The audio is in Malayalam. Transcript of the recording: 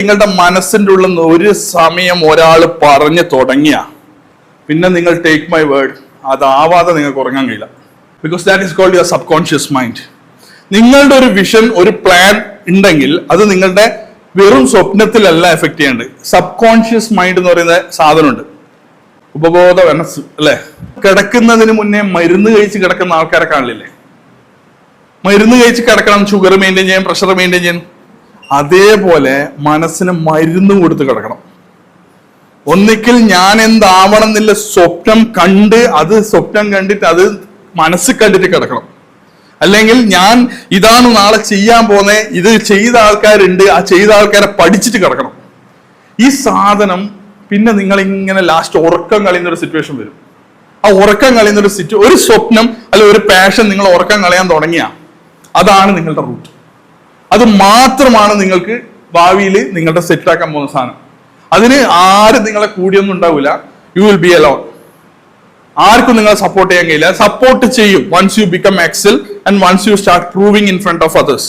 നിങ്ങളുടെ മനസ്സിൻ്റെ ഉള്ളിൽ നിന്ന് ഒരു സമയം ഒരാൾ പറഞ്ഞു തുടങ്ങിയ പിന്നെ നിങ്ങൾ ടേക്ക് മൈ വേർഡ് അതാവാതെ നിങ്ങൾക്ക് ഉറങ്ങാൻ കഴിയില്ല. Because that is called your subconscious mind. നിങ്ങളുടെ ഒരു വിഷൻ, ഒരു പ്ലാൻ ഉണ്ടെങ്കിൽ അത് നിങ്ങളുടെ വെറും സ്വപ്നത്തിലല്ല എഫക്ട് ചെയ്യേണ്ടത്. സബ് കോൺഷ്യസ് മൈൻഡ് എന്ന് പറയുന്ന സാധനമുണ്ട്, ഉപബോധ മനസ്സ് അല്ലെ. കിടക്കുന്നതിന് മുന്നേ മരുന്ന് കഴിച്ച് കിടക്കുന്ന ആൾക്കാരെ കാണില്ലേ? മരുന്ന് കഴിച്ച് കിടക്കണം, ഷുഗർ മെയിൻറ്റെയിൻ ചെയ്യാൻ, പ്രഷർ മെയിൻറ്റെയിൻ ചെയ്യാൻ. അതേപോലെ മനസ്സിന് മരുന്ന് കൊടുത്ത് കിടക്കണം. ഒന്നിക്കൽ ഞാൻ എന്താവണം എന്നുള്ള സ്വപ്നം കണ്ട് അത് സ്വപ്നം കണ്ടിട്ട് അത് മനസ്സിൽ കണ്ടിട്ട് കിടക്കണം. അല്ലെങ്കിൽ ഞാൻ ഇതാണ് നാളെ ചെയ്യാൻ പോന്നെ, ഇത് ചെയ്ത ആൾക്കാരുണ്ട്, ആ ചെയ്ത ആൾക്കാരെ പഠിച്ചിട്ട് കിടക്കണം. ഈ സാധനം പിന്നെ നിങ്ങൾ ഇങ്ങനെ ലാസ്റ്റ് ഉറക്കം കളയുന്ന ഒരു സിറ്റുവേഷൻ വരും. ആ ഉറക്കം കളയുന്ന ഒരു സ്വപ്നം അല്ലെ ഒരു പാഷൻ നിങ്ങൾ ഉറക്കം കളയാൻ തുടങ്ങിയ അതാണ് നിങ്ങളുടെ റൂട്ട്. അത് മാത്രമാണ് നിങ്ങൾക്ക് ഭാവിയിൽ നിങ്ങളുടെ സെറ്റാക്കാൻ പോകുന്ന സാധനം. അതിന് ആരും നിങ്ങളെ കൂടിയൊന്നും ഉണ്ടാവില്ല. You will be alone. ആർക്കും നിങ്ങളെ സപ്പോർട്ട് ചെയ്യാൻ കഴിയില്ല. സപ്പോർട്ട് ചെയ്യും once you become excel and once you start proving in front of others.